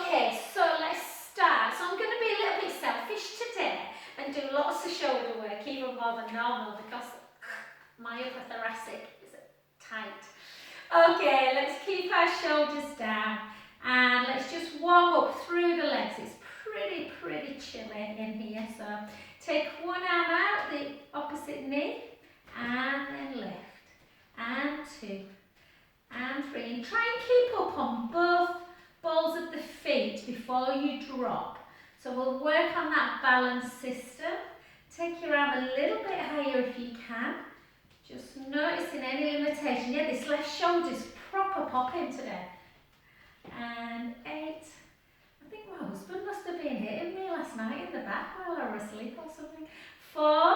Okay. So let's start. So I'm going to be a little bit selfish today and do lots of shoulder work, even more than normal, because my upper thoracic is tight. Okay, let's keep our shoulders down and let's just warm up through the legs. It's pretty chilly in here. So take one arm out, the opposite knee, and then lift, and 2, and 3. And try and keep up on both balls of the feet before you drop. So we'll work on that balance system. Take your arm a little bit higher if you can. Just noticing any limitation. Yeah, this left shoulder's proper popping today. And 8. I think my husband must have been hitting me last night in the back while I was asleep or something. 4,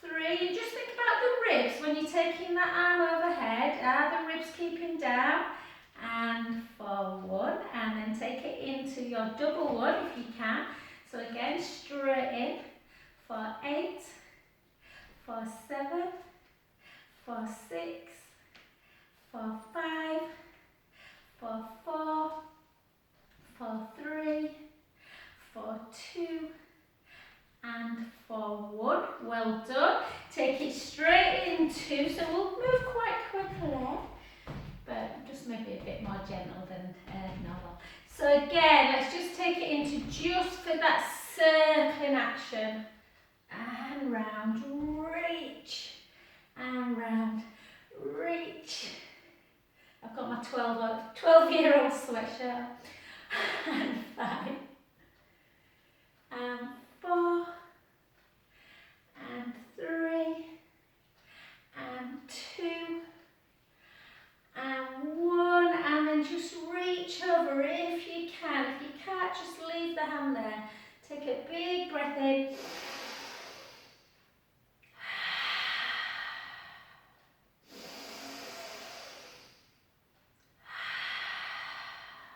3. Just think about the ribs when you're taking that arm overhead. Are the ribs keeping down? And for 1, and then take it into your double 1 if you can. So again, straight in. For 8, for 7, for 6, for 5, for 4, for 3, for 2, and for 1. Well done. Take it straight into, so we'll move quite quickly, but just maybe a bit more gentle than normal. So again, let's just take it into just for that circling action. And round, reach, and round, reach. I've got my 12-year-old sweatshirt. And 5, and 4, and 3, and 2, and 1, and then just reach over if you can. If you can't, just leave the hand there. Take a big breath in.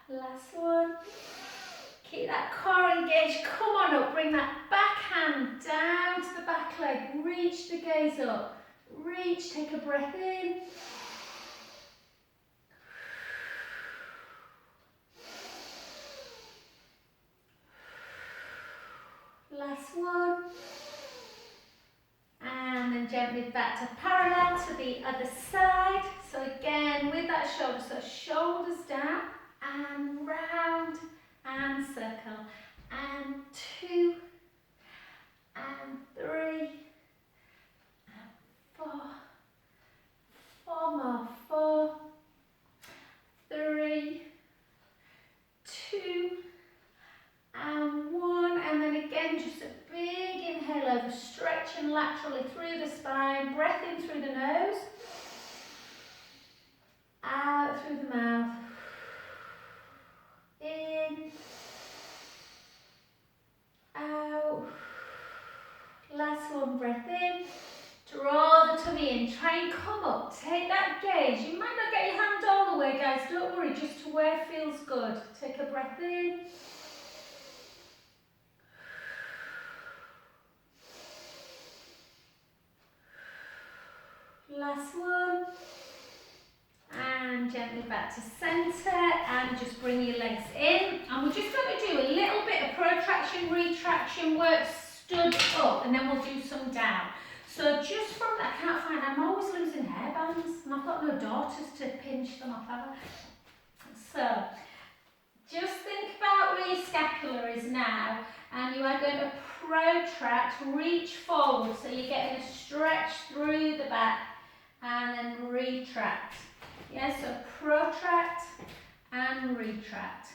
Last one. Keep that core engaged. Come on up. Bring that back hand down to the back leg. Reach the gaze up. Reach. Take a breath in. Last one. And then gently back to parallel to the other side. So again, with that shoulder, so shoulders down and round and circle. And 2, and 3, and 4. 4 more. 4, 3, 2, and 1, and then again just a big inhale over, stretching laterally through the spine, breath in through the nose, out through the mouth, in, out, last one, breath in, draw the tummy in, try and come up, take that gaze, you might not get your hand all the way guys, don't worry, just to where it feels good, take a breath in, last one, and gently back to centre, and just bring your legs in, and we're just going to do a little bit of protraction, retraction work, stood up, and then we'll do some down. So just from that, I can't find, I'm always losing hairbands, and I've got no daughters to pinch them off, have I? So just think about where your scapula is now, and you are going to protract, reach forward, so you're getting a stretch through the back, and then retract. Yeah, so protract and retract.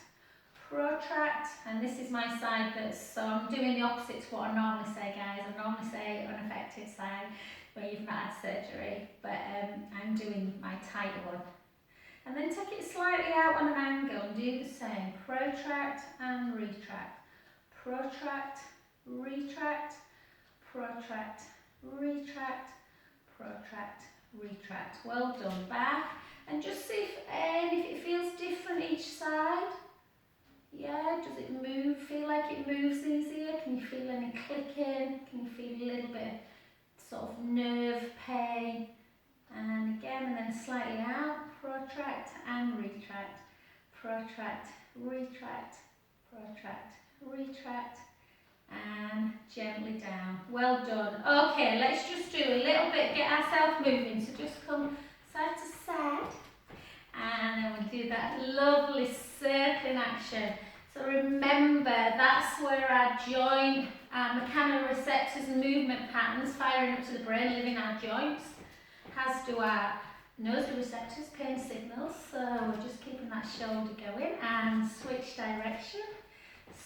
Protract, and this is my side so I'm doing the opposite to what I normally say, guys. I normally say unaffected side, where you've not had surgery, but I'm doing my tight one. And then take it slightly out on an angle and do the same. Protract and retract. Protract, retract, protract, retract, protract, retract. Well done. Back, and just see if it feels different each side. Yeah, does it move? Feel like it moves easier? Can you feel any clicking? Can you feel a little bit of sort of nerve pain? And again, and then slightly out. Protract. protract and retract, protract, retract, protract, retract, and gently down. Well done. Okay, let's just do a little bit, get ourselves moving. So just come side to side, and then we'll do that lovely circling action. So remember, that's where our joint, our mechanoreceptors and movement patterns firing up to the brain, live in our joints, as do our nociceptors, pain signals. So we're just keeping that shoulder going and switch direction.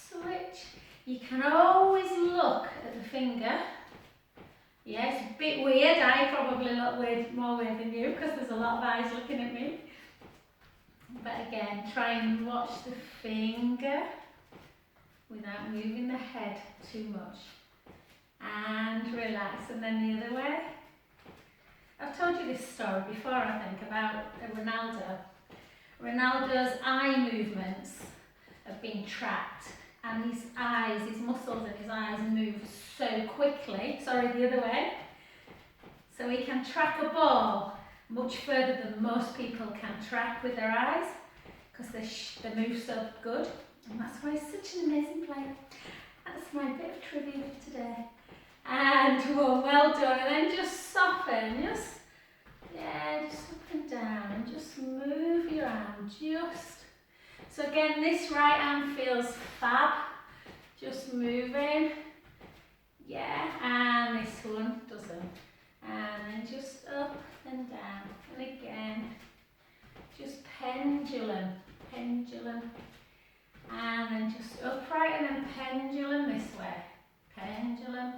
Switch. You can always look at the finger. Yeah, it's a bit weird. I probably look weird, more weird than you because there's a lot of eyes looking at me. But again, try and watch the finger without moving the head too much. And relax, and then the other way. I've told you this story before, I think, about Ronaldo. Ronaldo's eye movements have been tracked, and his eyes, his muscles in his eyes move so quickly, sorry, the other way, so he can track a ball much further than most people can track with their eyes, because they move so good, and that's why he's such an amazing player. That's my bit of trivia for today. And well done, and then just soften, just up and down, and just move your arm, so again, this right arm feels fab, just moving, yeah, and this one doesn't, and then just up and down, and again, just pendulum, and then just upright, and then pendulum this way, pendulum,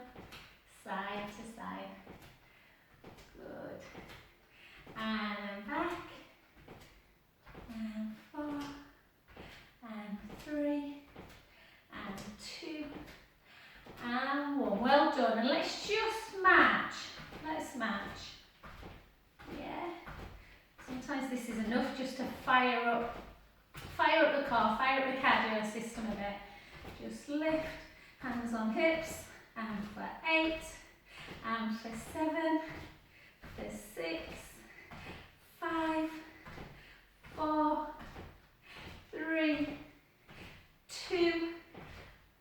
side to side, good, and then back, and 4, and 3, and 2, and 1. Well done. And let's just match. Let's match. Yeah. Sometimes this is enough just to fire up the core, fire up the cardio system a bit. Just lift, hands on hips, and for 8, and for 7, for 6, 5, 4, 3, 2,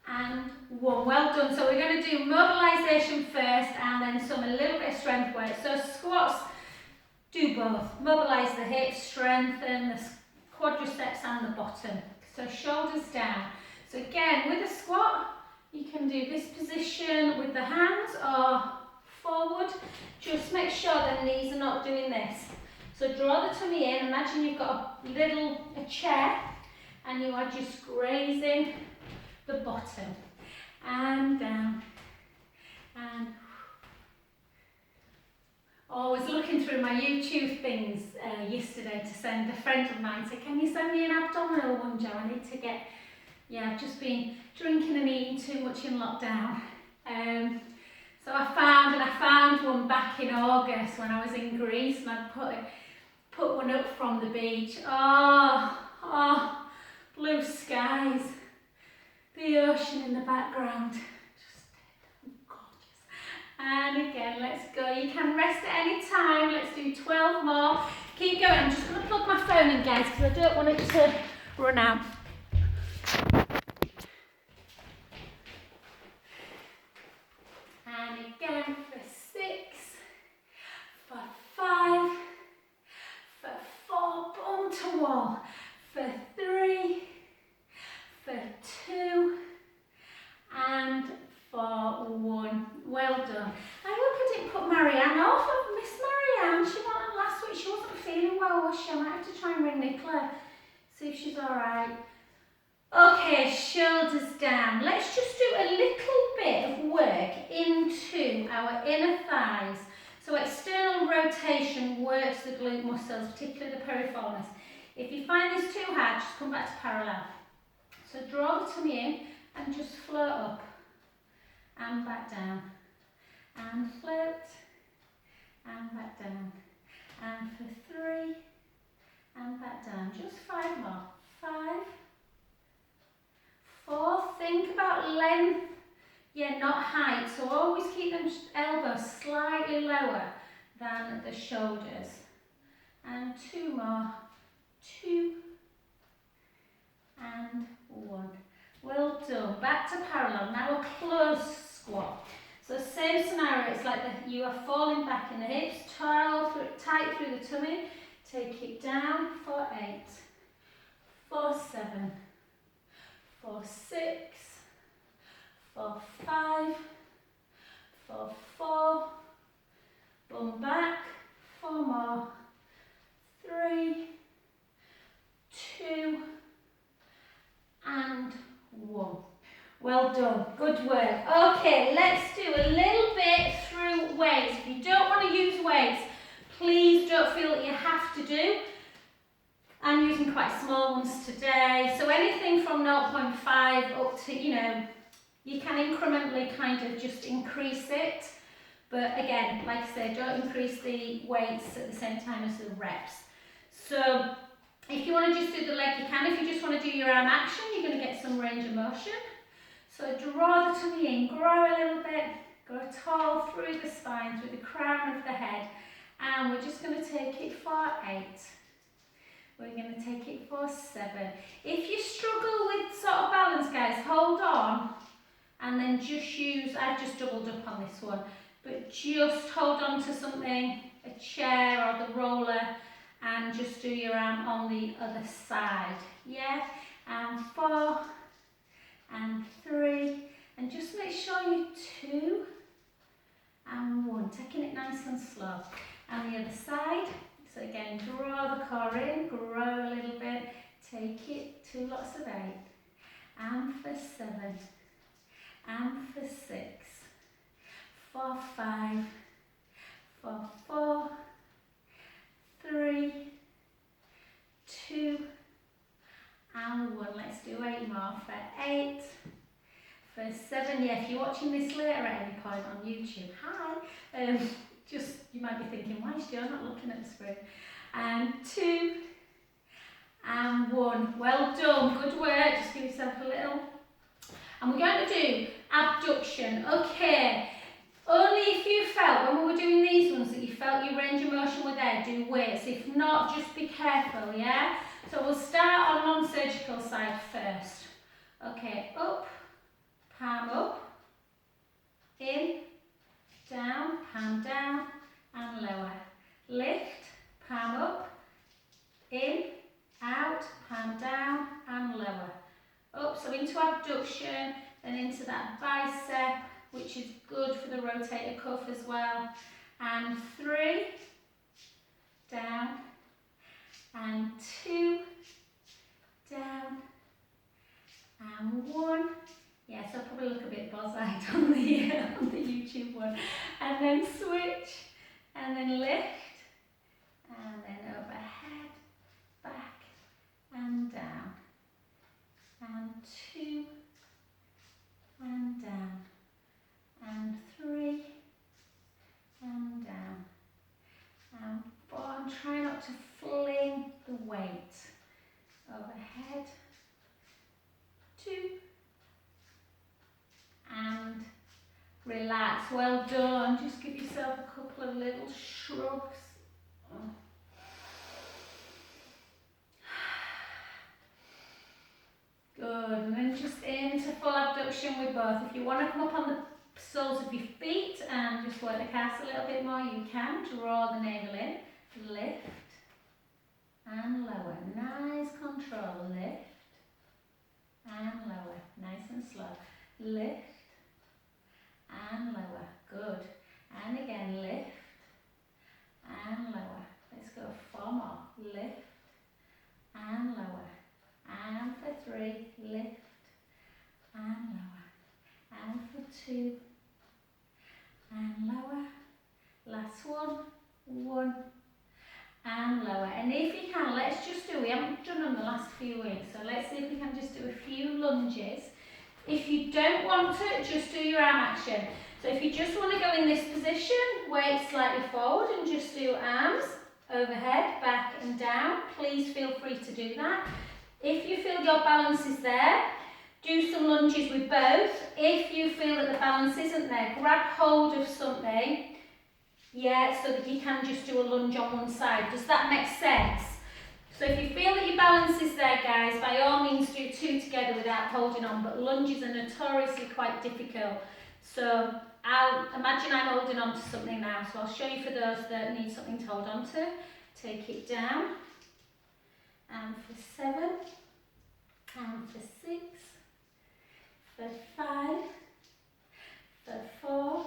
and 1. Well done. So we're going to do mobilisation first and then a little bit of strength work. So squats, do both. Mobilise the hips, strengthen the quadriceps and the bottom. So shoulders down. So again, with a squat, you can do this position with the hands or forward. Just make sure the knees are not doing this. So draw the tummy in, imagine you've got a chair and you are just grazing the bottom. And down. And I was looking through my YouTube things yesterday to send a friend of mine, said, can you send me an abdominal one, Jo? I need to get, I've just been drinking and eating too much in lockdown. So I found one back in August when I was in Greece, and I put one up from the beach. Oh, blue skies, the ocean in the background, just gorgeous. And again, let's go. You can rest at any time. Let's do 12 more. Keep going. I'm just going to plug my phone in, guys, because I don't want it to run out. And again for 6, for 5, for 4, bum to wall, for 3, for 2, and for 1. Well done. I hope I didn't put Marianne off. I missed Marianne. She went on last week. She wasn't feeling well, was she? I might have to try and ring Nicola, see if she's alright. Okay, shoulders down. Let's just do a little bit of work into our inner thighs. So external rotation works the glute muscles, particularly the piriformis. If you find this too hard, just come back to parallel. So draw the tummy in and just float up and back down. And float and back down. And for 3 and back down. Just 5 more. 5, 4, think about length, not height, so always keep them elbows slightly lower than the shoulders. And 2 more, back to parallel. Now a close squat. So same scenario, it's like you are falling back in the hips, tight through the tummy, take it down for 8, for 7, for 6, for 5, for 4, bum back, 4 more, 3, 2, and 1. Well done, good work. Okay, let's do a little bit through weights. If you don't want to use weights, please don't feel that you have to do. I'm using quite small ones today, so anything from 0.5 up to, you can incrementally kind of just increase it. But again, like I said, don't increase the weights at the same time as the reps. So if you want to just do the leg, you can. If you just want to do your arm action, you're going to get some range of motion. So draw the tummy in, grow a little bit, go tall through the spine, through the crown of the head. And we're just going to take it for 8. We're going to take it for 7. If you struggle with sort of balance, guys, hold on. And then just use, I've just doubled up on this one, but just hold on to something, a chair or the roller, and just do your arm on the other side. Yeah? And 4, and 3, and just make sure you 2, and 1. Taking it nice and slow. And the other side. So again, draw the core in, grow a little bit, take it to lots of 8, and for 7, and for 6, for 5, for 4, 3, 2, and 1. Let's do 8 more. For 8, for 7. Yeah, if you're watching this later at any point on YouTube, hi. You might be thinking, why is Joe not looking at the screen? And 2, and 1. Well done, good work. Just give yourself a little. And we're going to do abduction. Okay, only if you felt, when we were doing these ones, that you felt your range of motion were there, do weights. If not, just be careful, yeah? So we'll start on non-surgical side first. Okay, up, palm up, in, down, palm down, and lower. Lift, palm up, in, out, palm down, and lower. Up, so into abduction, then into that bicep, which is good for the rotator cuff as well. And 3, down, and 2, down, and 1. Yes, I'll probably look a bit boss-eyed on the YouTube one. And then switch, and then lift, and then overhead, back, and down, and 2, and down, and 3, and down, and 4. And try not to fling the weight. Overhead, 2, and relax. Well done. Just give yourself a couple of little shrugs. Good. And then just into full abduction with both. If you want to come up on the soles of your feet and just work the calves a little bit more, you can. Draw the navel in. Lift and lower. Nice control. Lift and lower. Nice and slow. Lift and lower. Good. And again, lift and lower. Let's go 4 more. Lift and lower. And for 3, lift and lower. And for 2, and lower. Last one. 1. And lower. And if you can, let's just do, we haven't done them the last few weeks, so let's see if we can just do a few lunges. If you don't want to, just do your arm action. So if you just want to go in this position, weight slightly forward and just do arms overhead, back and down, please feel free to do that. If you feel your balance is there, do some lunges with both. If you feel that the balance isn't there, grab hold of something. Yeah, so that you can just do a lunge on one side. Does that make sense? So if you feel that your balance is there, guys, by all means do 2 together without holding on, but lunges are notoriously quite difficult. So I'll imagine I'm holding on to something now, so I'll show you for those that need something to hold on to. Take it down, and for 7, and for 6, for 5, for 4,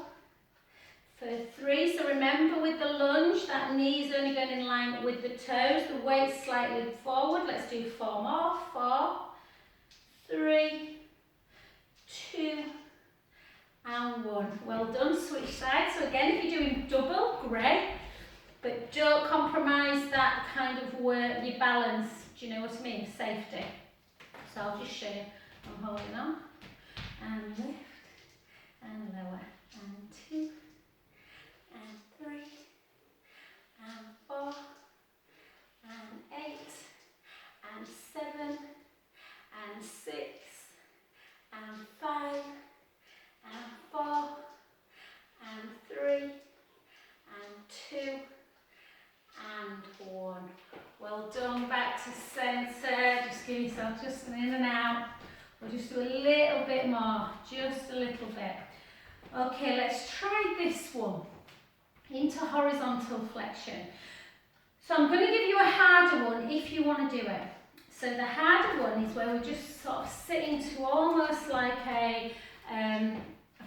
for 3. So remember with the lunge, that knee's only going in line with the toes, the weight's slightly forward. Let's do 4 more. 4, 3, 2, and 1. Well done. Switch sides. So again, if you're doing double, great. But don't compromise that kind of work, your balance. Do you know what I mean? Safety. So I'll just show you. I'm holding on. And lift. And lower. And 2. And 3. And 4. And 8. And 7. And 6. And 5. And 4. And 3. And 2. And 1. Well done. Back to centre. Just give yourself just an in and out. We'll just do a little bit more. Just a little bit. Okay, let's try this one. Into horizontal flexion. So I'm going to give you a harder one if you want to do it. So the harder one is where we just sort of sit into almost like a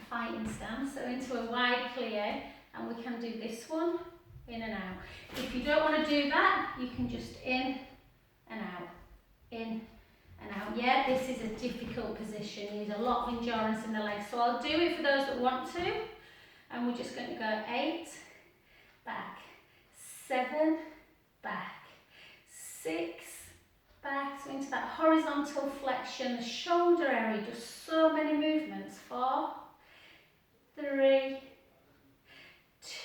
fighting stance. So into a wide plie, and we can do this one. In and out. If you don't want to do that, you can just in and out, in and out. Yeah, this is a difficult position. You need a lot of endurance in the legs. So I'll do it for those that want to. And we're just going to go 8, back, 7, back, 6, back. So into that horizontal flexion, the shoulder area does so many movements. 4, 3,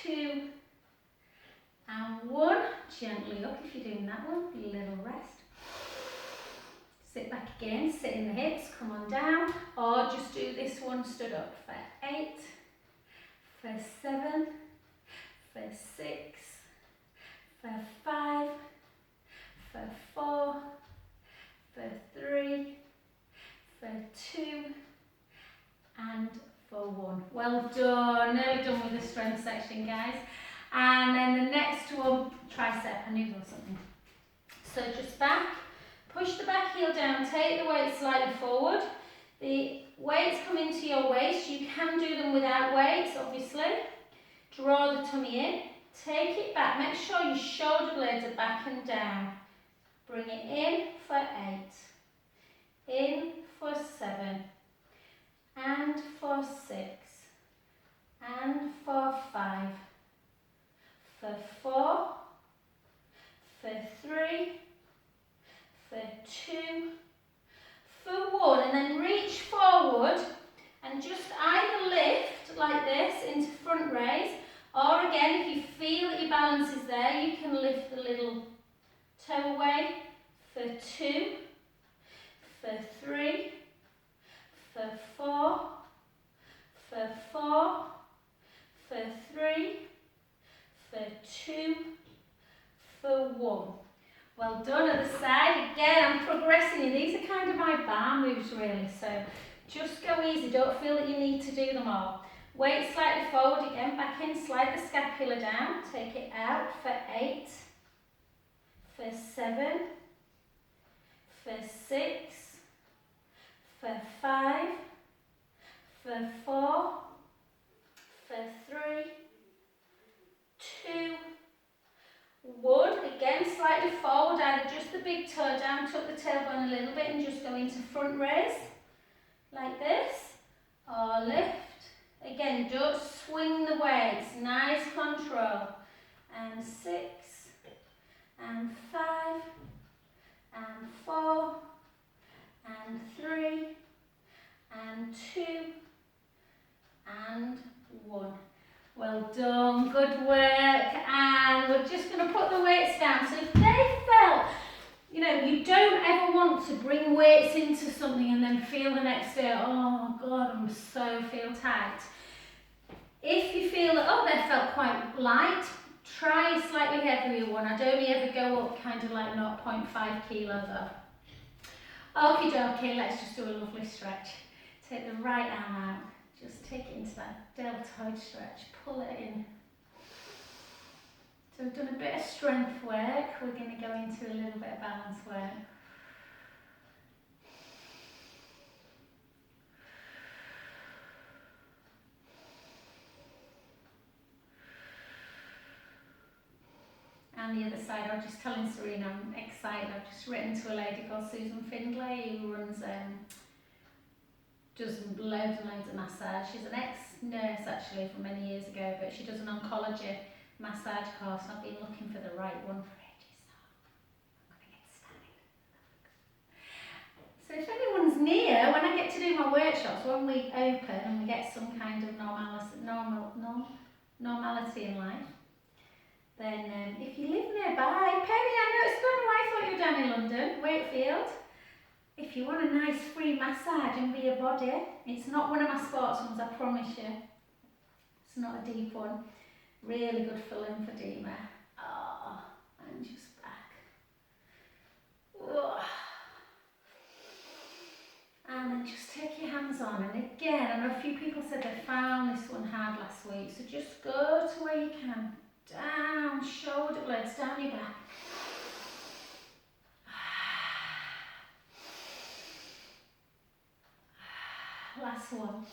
2, and 1. Gently up if you're doing that one. A little rest. Sit back again. Sit in the hips. Come on down. Or just do this one stood up for 8, for 7, for 6, for 5, for 4, for 3, for 2, and for 1. Well done. Nearly done with the strength section, guys. And then the next one, tricep. I knew there was something. So just back, push the back heel down, take the weight slightly forward. The weights come into your waist. You can do them without weights, obviously. Draw the tummy in, take it back. Make sure your shoulder blades are back and down. Bring it in for 8, in for 7, and for 6, and for 5. For 4, for 3, for 2, for 1, and then reach forward and just either lift like this into front raise, or again if you feel that your balance is there, you can lift the little toe away for 2, for 3, for 4, for 4, for 3, for 2, for 1. Well done. At the side again. I'm progressing you. These are kind of my bar moves really, so just go easy. Don't feel that you need to do them all. Weight slightly forward again, back in, slide the scapula down, take it out for 8, for 7, for 6, for 5, for 4, for 3, 2, 1. Again, slightly forward, either just the big toe down, tuck the tailbone a little bit and just go into front raise, like this, or lift. Again, don't swing the weights, nice control. And 6, and 5, and 4, and 3, and 2, and 1. Well done, good work. And we're just going to put the weights down. So if they felt, you know, you don't ever want to bring weights into something and then feel the next day, oh God, I'm so feel tight. If you feel that, oh, they felt quite light, Try a slightly heavier one. I'd only ever go up kind of like 0.5 kilo though. Okie dokie, let's just do a lovely stretch. Take the right arm out, just take it into that deltoid stretch, pull it in. So we've done a bit of strength work, we're going to go into a little bit of balance work. And the other side, I was just telling Serena I'm excited. I've just written to a lady called Susan Findlay who runs, does loads and loads of massage. She's an ex-nurse actually from many years ago, but she does an oncology massage course. I've been looking for the right one for ages, so I'm going to get started. So if anyone's near, when I get to do my workshops, when we open and we get some kind of normality in life, then if you live nearby, Penny, I know it's good. I thought you were down in London, Wakefield. If you want a nice free massage and be your body, it's not one of my sports ones, I promise you. It's not a deep one. Really good for lymphedema. Oh, and just back. Oh. And then just take your hands on. And again, I know a few people said they found this one hard last week, so just go to where you can. Down, shoulder blades, down your back. Last one.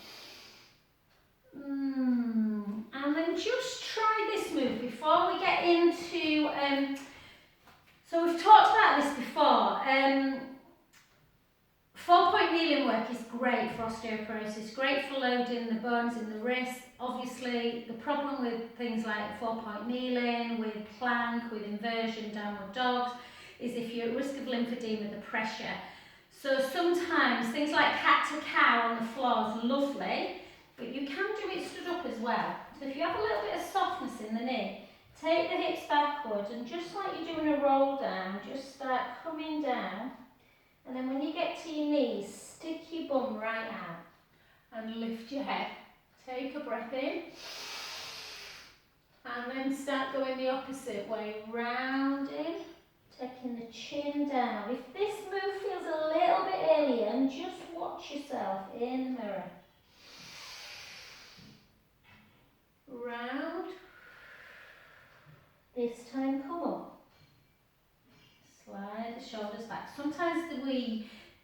And then just try this move before we get into, so we've talked about this before. 4-point kneeling work is great for osteoporosis, great for loading the bones in the wrist. Obviously, the problem with things like 4-point kneeling, with plank, with inversion, downward dogs, is if you're at risk of lymphedema, the pressure. So sometimes things like cat to cow on the floor is lovely, but you can do it stood up as well. So if you have a little bit of softness in the knee, take the hips backwards and just like you're doing a roll down, just start coming down. And then when you get to your knees, stick your bum right out and lift your head. Take a breath in and then start going the opposite way, rounding, taking the chin down. If this move feels a little bit alien, just watch yourself in the mirror. Round. This time come up. Slide the shoulders back. Sometimes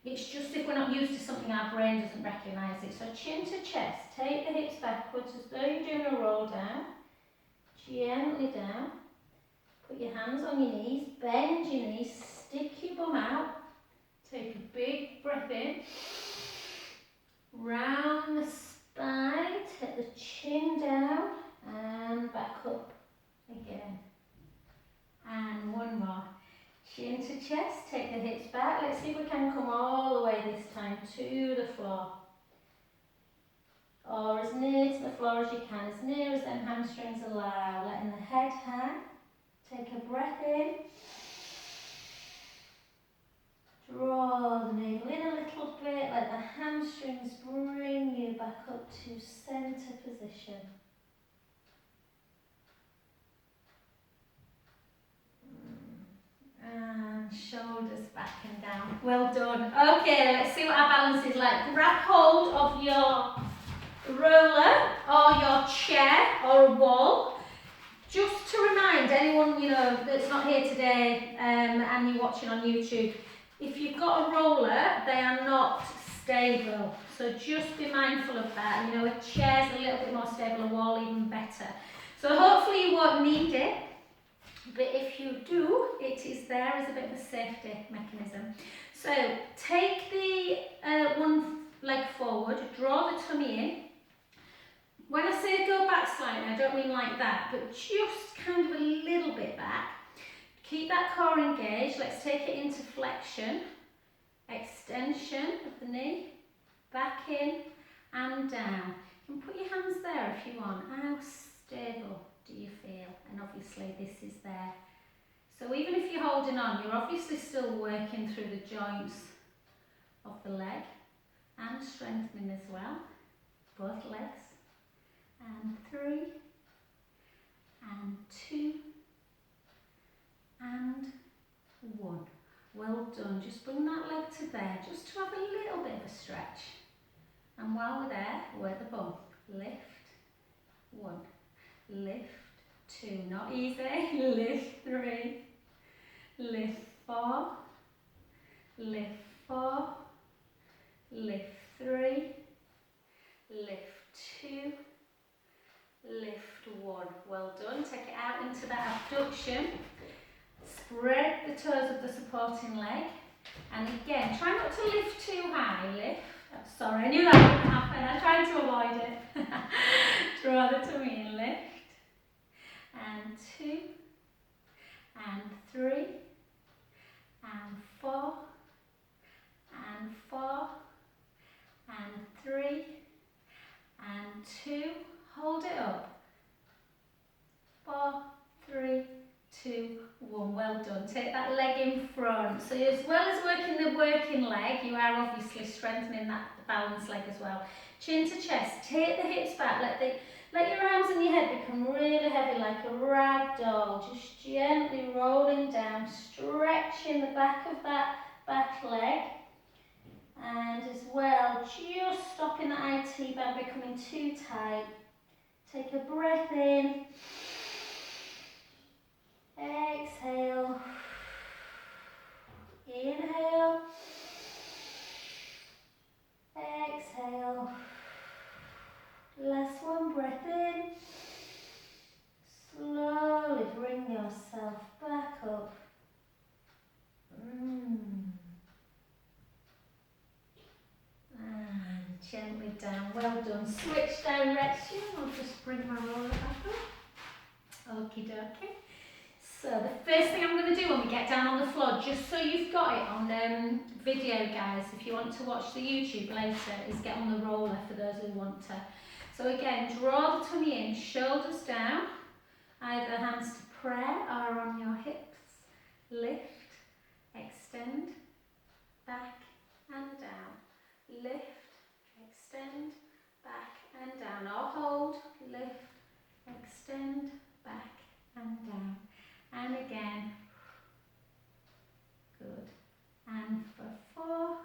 it's just if we're not used to something, our brain doesn't recognise it. So chin to chest, take the hips backwards as though you're doing a roll down. Gently down. Put your hands on your knees, bend your knees, stick your bum out. Take a big breath in. Round the spine, take the chin down and back up again. And one more. Chin to chest, take the hips back. Let's see if we can come all the way this time to the floor. Or as near to the floor as you can, as near as them hamstrings allow. Letting the head hang. Take a breath in. Draw the navel in a little bit. Let the hamstrings bring you back up to centre position. And shoulders back and down. Well done. Okay, let's see what our balance is like. Grab hold of your roller or your chair or a wall. Just to remind anyone that's not here today and you're watching on YouTube, if you've got a roller, they are not stable. So just be mindful of that. A chair's a little bit more stable, a wall even better. So hopefully you won't need it. But if you do, it is there as a bit of a safety mechanism. So take the one leg forward, draw the tummy in. When I say go back slightly, I don't mean like that, but just kind of a little bit back. Keep that core engaged. Let's take it into flexion, extension of the knee, back in and down. You can put your hands there if you want. How stable do you feel? And obviously this is there. So even if you're holding on, you're obviously still working through the joints of the leg and strengthening as well, both legs. And 3, and 2, and 1. Well done. Just bring that leg to there, just to have a little bit of a stretch. And while we're there, work the bum. Lift, 1, lift, 2, not easy, lift 3, lift 4, lift 4, lift 3, lift 2, lift 1. Well done. Take it out into that abduction. Spread the toes of the supporting leg. And again, try not to lift too high. Lift. Oh, sorry, I knew that wouldn't happen. I tried to avoid it. Draw the tummy in. Lift. And 2, and 3, and 4, and 4, and 3, and 2. Hold it up. 4, 3, 2, 1. Well done. Take that leg in front. So as well as working the working leg, you are obviously strengthening that balance leg as well. Chin to chest. Take the hips back. Let your arms and your head become really heavy like a rag doll. Just gently rolling down, stretching the back of that back leg. And as well, just stopping the IT band becoming too tight. Take a breath in. Exhale. Inhale. Exhale. Last one, breath in. Slowly bring yourself back up. And gently down. Well done. Switch direction. I'll just bring my roller back up. Okie dokie. So the first thing I'm going to do when we get down on the floor, just so you've got it on video, guys, if you want to watch the YouTube later, is get on the roller for those who want to. So again, draw the tummy in, shoulders down, either hands to prayer or on your hips. Lift, extend, back and down. Lift, extend, back and down. Or hold, lift, extend, back and down. And again. Good. And for 4,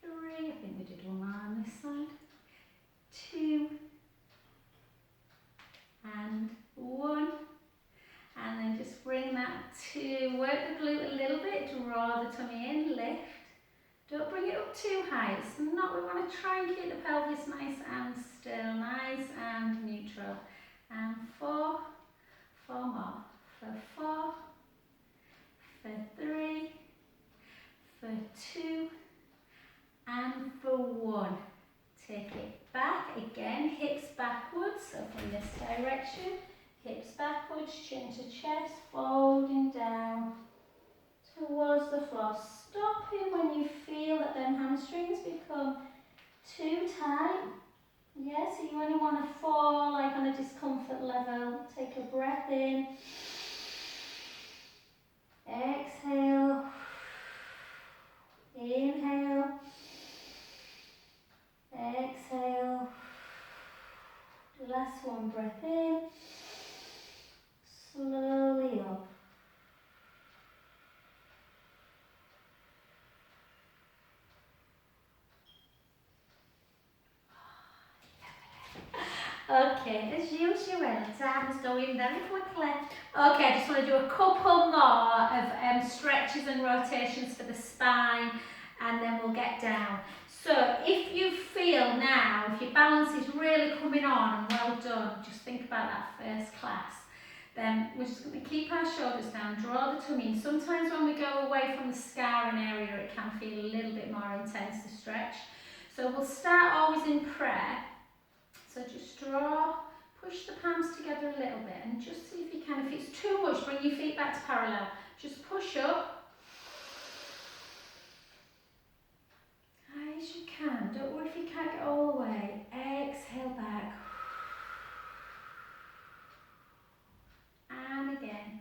3, I think we did one more on this side. 2, and 1. And then just bring that to, work the glute a little bit, draw the tummy in, lift. Don't bring it up too high. It's not, we want to try and keep the pelvis nice and still, nice and neutral. And 4 more. For 4, for 3, for 2, and for 1. Take it back again, hips backwards, so from this direction, hips backwards, chin to chest, folding down towards the floor. Stopping when you feel that them hamstrings become too tight. Yeah, so you only want to fall like on a discomfort level. Take a breath in. Exhale. Inhale. Exhale. Last one, breath in. Slowly up. Okay, as usual, time's going very quickly. Okay, I just want to do a couple more of stretches and rotations for the spine, and then we'll get down. So if you feel now, if your balance is really coming on and well done, just think about that first class. Then we're just going to keep our shoulders down, draw the tummy in. Sometimes when we go away from the scarring area, it can feel a little bit more intense to stretch. So we'll start always in prayer. So just draw, push the palms together a little bit and just see if you can. If it's too much, bring your feet back to parallel. Just push up. High as you can. Don't worry if you can't get all the way. Exhale back. And again.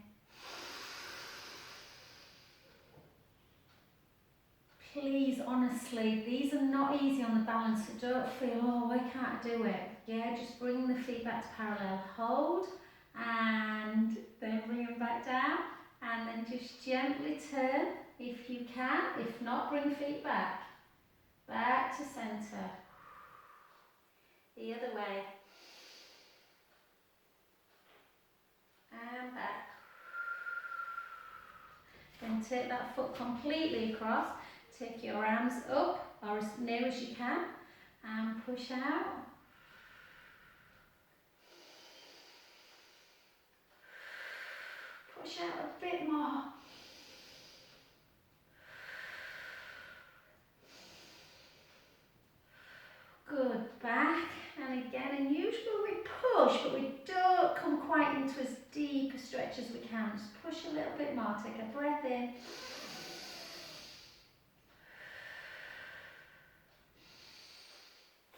Please, honestly, these are not easy on the balance, so don't feel, oh, why can't I do it? Yeah, just bring the feet back to parallel. Hold, and then bring them back down, and then just gently turn if you can. If not, bring feet back. Back to centre. The other way. And back. Then take that foot completely across. Take your arms up or as near as you can and push out. Push out a bit more. Good, back and again, and usually we push but we don't come quite into as deep a stretch as we can. Just push a little bit more, take a breath in.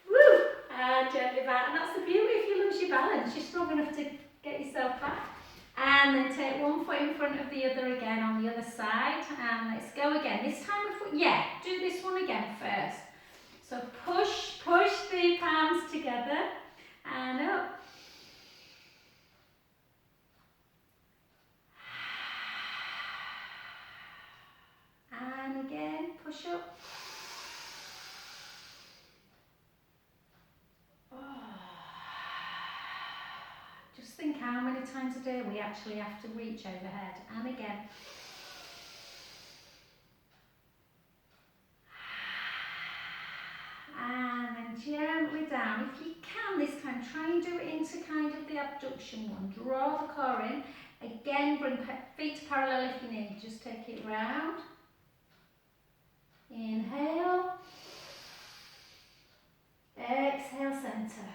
Woo! And gently back, and that's the beauty if you lose your balance, you're strong enough to get yourself back. And then take one foot in front of the other again on the other side, and let's go again. This time do this one again first. So push the palms together and up. And again, push up. Just think how many times a day we actually have to reach overhead. And again. And then gently down. If you can this time, try and do it into kind of the abduction one. Draw the core in. Again, bring feet to parallel if you need. Just take it round. Inhale. Exhale, centre.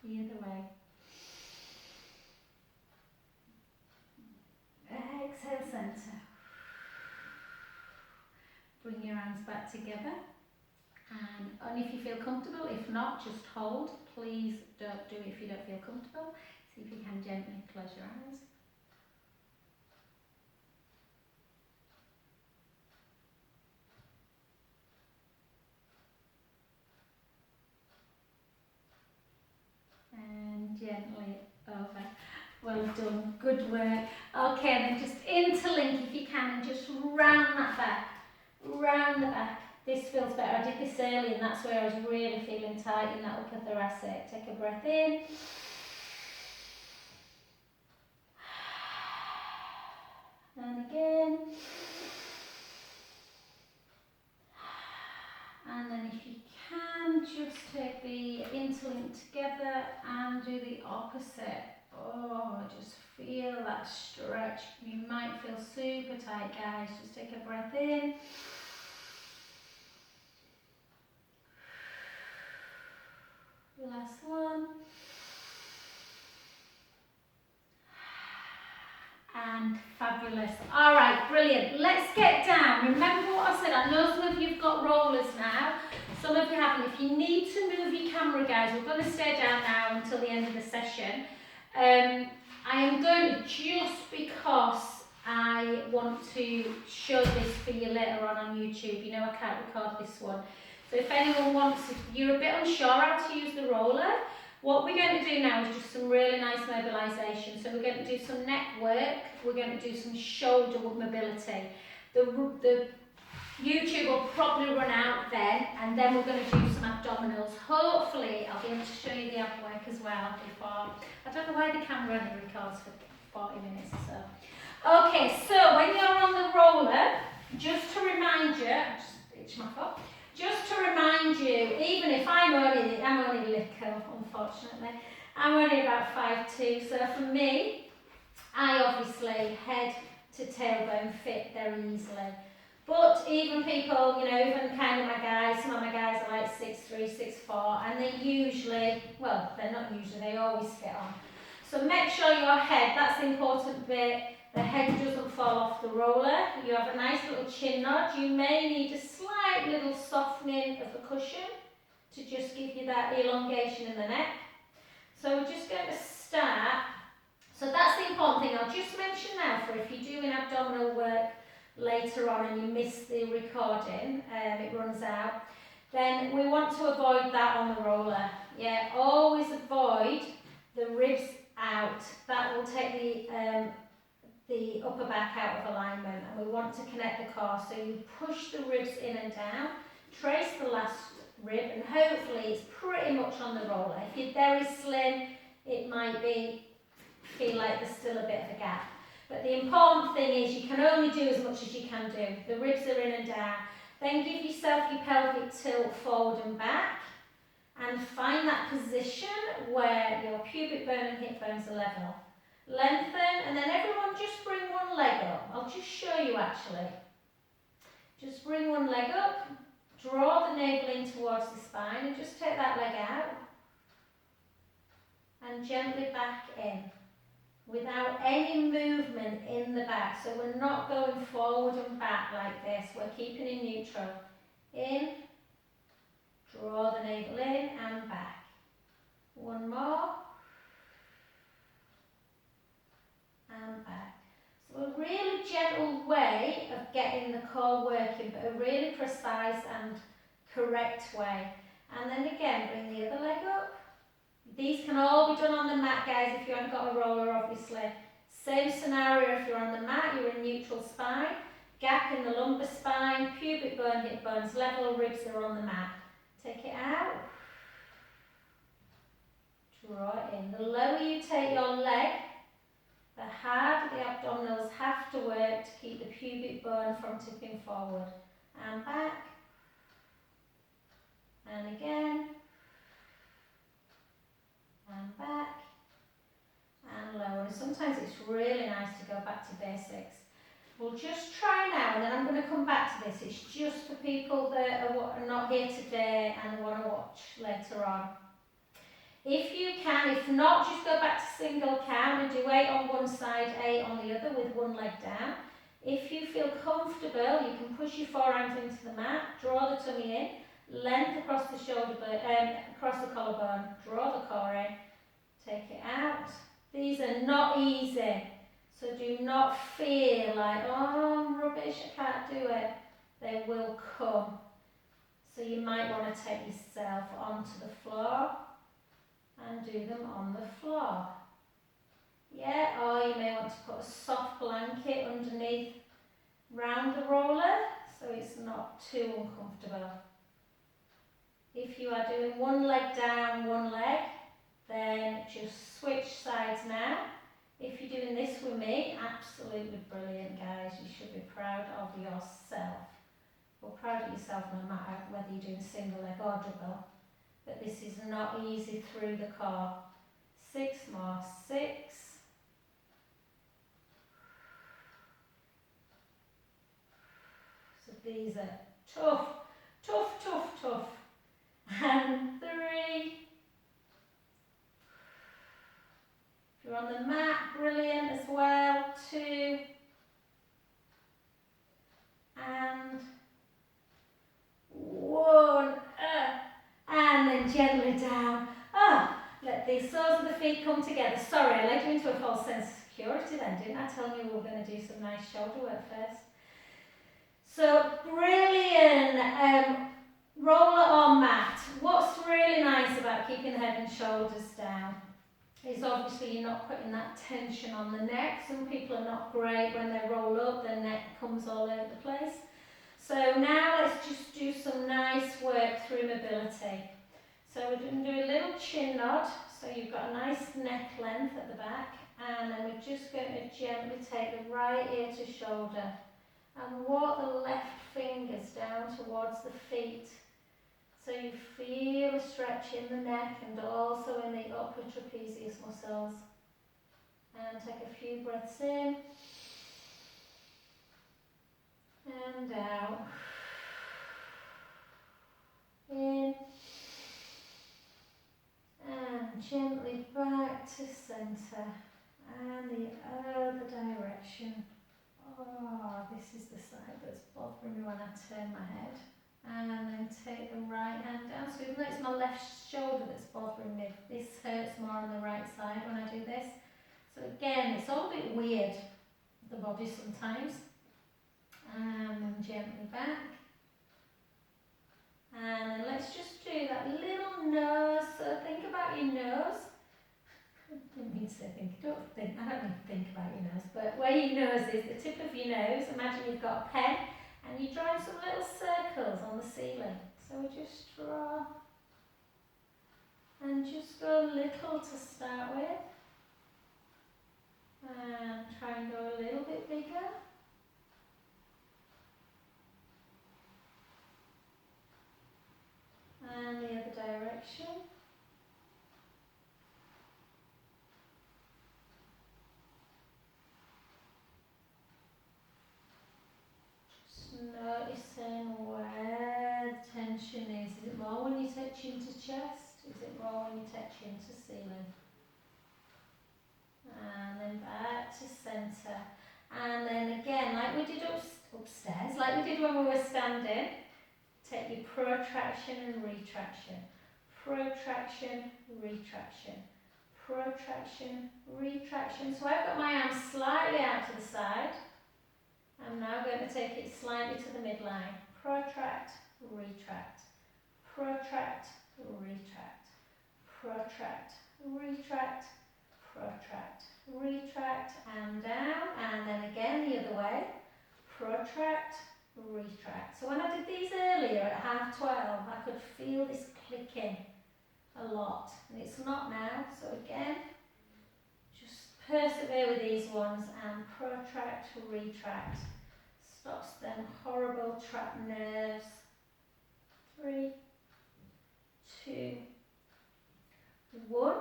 The other way. Exhale, centre. Bring your hands back together. And only if you feel comfortable. If not, just hold. Please don't do it if you don't feel comfortable. See if you can gently close your eyes. And gently over. Well done, good work. Okay, then just interlink if you can and just round that back. Round the back. This feels better. I did this early and that's where I was really feeling tight in that upper thoracic. Take a breath in. And again. And then if you can, just take the interlink together and do the opposite. Oh, just feel that stretch. You might feel super tight, guys. Just take a breath in. Last one. And fabulous. All right, brilliant. Let's get down. Remember what I said. I know some of you have got rollers now. Some of you haven't. If you need to move your camera, guys, we're going to stay down now until the end of the session. I am going to, just because I want to show this for you later on YouTube. You know I can't record this one. So if anyone wants, if you're a bit unsure how to use the roller, what we're going to do now is just some really nice mobilisation. So we're going to do some neck work, we're going to do some shoulder mobility. The YouTube will probably run out then, and then we're going to do some abdominals. Hopefully I'll be able to show you the ab work as well before. I don't know why the camera only records for 40 minutes or so. Okay, so when you're on the roller, just to remind you, I'll just itch my foot. Just to remind you, even if I'm only little, unfortunately, I'm only about 5'2", so for me, I obviously head to tailbone fit very easily. But even people, you know, even kind of my guys, some of my guys are like 6'3", 6'4", and they usually, well, they're not usually, they always fit on. So make sure your head, that's the important bit, the head doesn't fall off the roller. You have a nice little chin nod. You may need a slight little softening of the cushion to just give you that elongation in the neck. So we're just going to start. So that's the important thing. I'll just mention now for if you're doing abdominal work later on and you miss the recording, it runs out. then we want to avoid that on the roller. Yeah, always avoid the ribs out. That will take the upper back out of alignment, and we want to connect the core. So you push the ribs in and down, trace the last rib, and hopefully it's pretty much on the roller. If you're very slim, it might feel like there's still a bit of a gap. But the important thing is you can only do as much as you can do. The ribs are in and down. Then give yourself your pelvic tilt forward and back, and find that position where your pubic bone and hip bones are level. Lengthen, and then everyone just bring one leg up. I'll just show you actually. Just bring one leg up, draw the navel in towards the spine, and just take that leg out. And gently back in, without any movement in the back. So we're not going forward and back like this, we're keeping in neutral. In, draw the navel in and back. One more. And back. So a really gentle way of getting the core working, but a really precise and correct way. And then again, bring the other leg up. These can all be done on the mat, guys, if you haven't got a roller, obviously. Same scenario if you're on the mat, you're in neutral spine, gap in the lumbar spine, pubic bone, hip bones level, ribs are on the mat. Take it out. Draw it in. The lower you take your leg, the harder the abdominals have to work to keep the pubic bone from tipping forward. And back. And again. And back. And lower. And sometimes it's really nice to go back to basics. We'll just try now, and then I'm going to come back to this. It's just for people that are not here today and want to watch later on. If you can, if not, just go back to single count and do 8 on one side, 8 on the other with one leg down. If you feel comfortable, you can push your forearms into the mat, draw the tummy in, length across the shoulder, across the collarbone, draw the core in, take it out. These are not easy, so do not feel like, oh, I'm rubbish, I can't do it. They will come. So you might want to take yourself onto the floor and do them on the floor. Yeah, or you may want to put a soft blanket underneath round the roller so it's not too uncomfortable. If you are doing one leg down, one leg, then just switch sides now. If you're doing this with me, absolutely brilliant, guys. You should be proud of yourself. Or proud of yourself no matter whether you're doing single leg or double. But this is not easy through the core. 6 more. 6. So these are tough, tough, tough, tough. And 3. If you're on the mat, brilliant as well. 2. And 1. And then gently down. Let the soles of the feet come together. Sorry, I led you into a false sense of security then, didn't I? Tell you we were going to do some nice shoulder work first. So, brilliant. Roller or mat. What's really nice about keeping the head and shoulders down is obviously you're not putting that tension on the neck. Some people are not great when they roll up, their neck comes all over the place. So now let's just do some nice work through mobility. So we're going to do a little chin nod, so you've got a nice neck length at the back, and then we're just going to gently take the right ear to shoulder and walk the left fingers down towards the feet. So you feel a stretch in the neck and also in the upper trapezius muscles. And take a few breaths in and out. In and gently back to centre and the other direction. Oh, this is the side that's bothering me when I turn my head. And then take the right hand down. So even though it's my left shoulder that's bothering me, this hurts more on the right side when I do this. So again, it's all a bit weird, the body sometimes. And then gently back. And then let's just do that little nose. So think about your nose. I didn't mean to say think. I don't mean to think about your nose, but where your nose is, the tip of your nose, imagine you've got a pen and you're drawing some little circles on the ceiling. So we just draw and just go little to start with. And try and go a little bit bigger. And the other direction. Just noticing where the tension is. Is it more when you touch into chest? Is it more when you touch into ceiling? And then back to centre. And then again, like we did upstairs, like we did when we were standing, take your protraction and retraction. Protraction, retraction. Protraction, retraction. So I've got my arm slightly out to the side. I'm now going to take it slightly to the midline. Protract, retract. Protract, retract. Protract, retract. Protract, retract, and down, and then again the other way. Protract, retract. So when I did these earlier at 12:30, I could feel this clicking a lot, and it's not now. So again, just persevere with these ones and protract, retract. Stops them horrible trapped nerves. 3, 2, 1.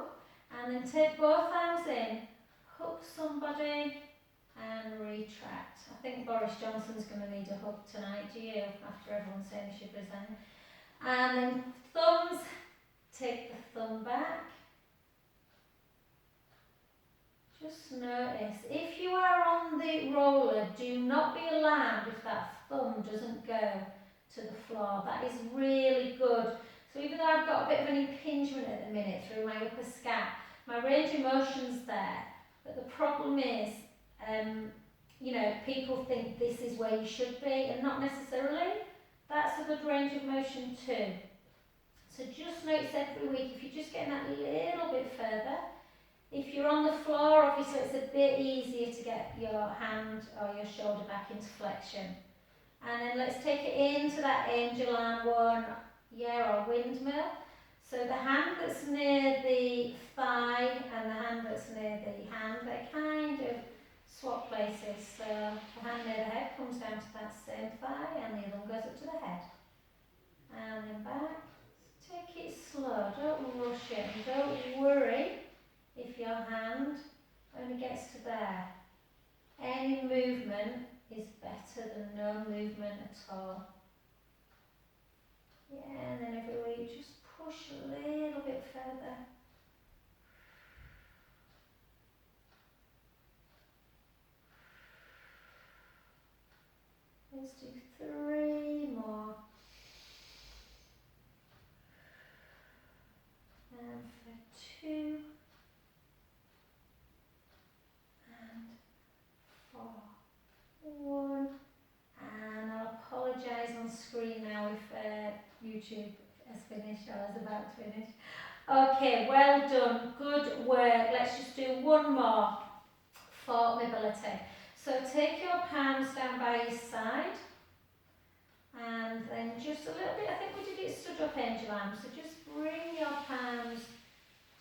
And then take both arms in, hook somebody and retract. I think Boris Johnson's going to need a hug tonight, do you? After everyone's saying he should resign. And then thumbs, take the thumb back. Just notice, if you are on the roller, do not be alarmed if that thumb doesn't go to the floor. That is really good. So even though I've got a bit of an impingement at the minute through my upper scap, my range of motion's there, but the problem is, you know, people think this is where you should be, and not necessarily. That's a good range of motion too. So just notice every week, if you're just getting that little bit further. If you're on the floor, obviously it's a bit easier to get your hand or your shoulder back into flexion. And then let's take it into that angel arm one, or windmill. So the hand that's near the thigh and the hand that's near the hand, they kind of swap places. So the hand near the head comes down to that same thigh and the other one goes up to the head. And then back. Take it slow, don't rush it, and don't worry if your hand only gets to there. Any movement is better than no movement at all. Yeah, and then every week just push a little bit further. Let's do 3 more. And for 2. And 4. 1. And I'll apologise on screen now if YouTube has finished or is about to finish. Okay, well done, good work. Let's just do one more for mobility. So take your palms down by your side and then just a little bit, I think we did it stood up angel arms, so just bring your palms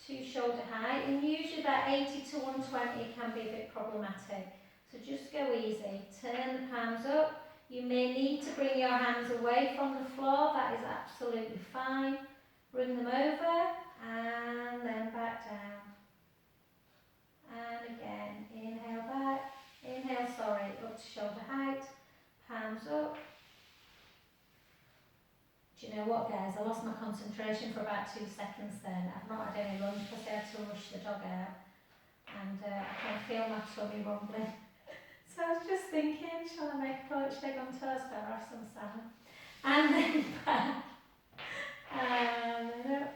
to shoulder height, and usually that 80 to 120 can be a bit problematic. So just go easy, turn the palms up. You may need to bring your hands away from the floor, that is absolutely fine. Bring them over and then back down. And again, inhale back, inhale, up to shoulder height, palms up. Do you know what, guys, I lost my concentration for about 2 seconds then. I've not had any lunch because I had to rush the dog out. And I can feel my tummy rumbling. So I was just thinking, shall I make a poached egg on toast or have some salmon? And then back. And then up.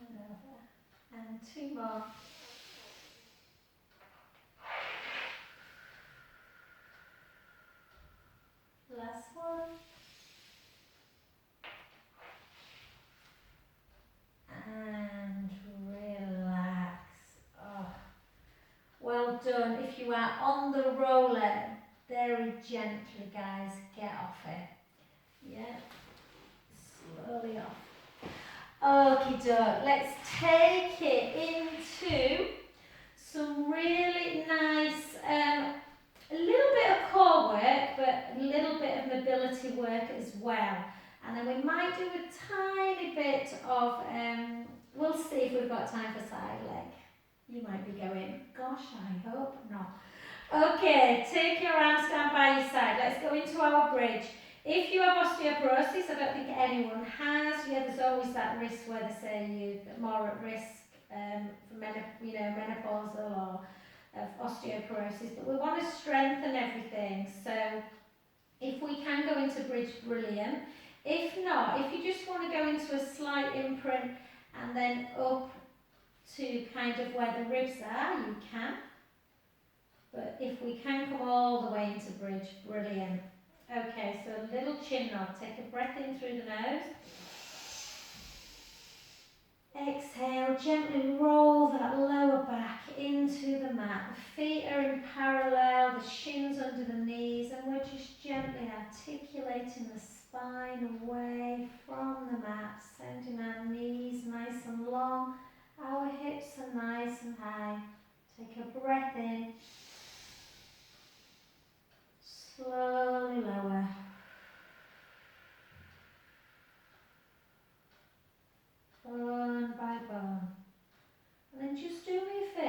And over. And 2 more. Last one. done. If you are on the roller, very gently, guys, get off it. Yeah, slowly off. Okie doke, let's take it into some really nice, a little bit of core work, but a little bit of mobility work as well. And then we might do a tiny bit of, we'll see if we've got time for side leg. You might be going, gosh, I hope not. Okay, take your arms down by your side. Let's go into our bridge. If you have osteoporosis, I don't think anyone has. Yeah, there's always that risk where they say you're more at risk for menopausal or of osteoporosis. But we want to strengthen everything. So if we can go into bridge, brilliant. If not, if you just want to go into a slight imprint and then up to kind of where the ribs are, you can. But if we can come all the way into bridge, brilliant. Okay, so a little chin nod. Take a breath in through the nose. Exhale, gently roll that lower back into the mat. The feet are in parallel, the shins under the knees, and we're just gently articulating the spine away from the mat, sending our knees nice and long. Our hips are nice and high. Take a breath in. Slowly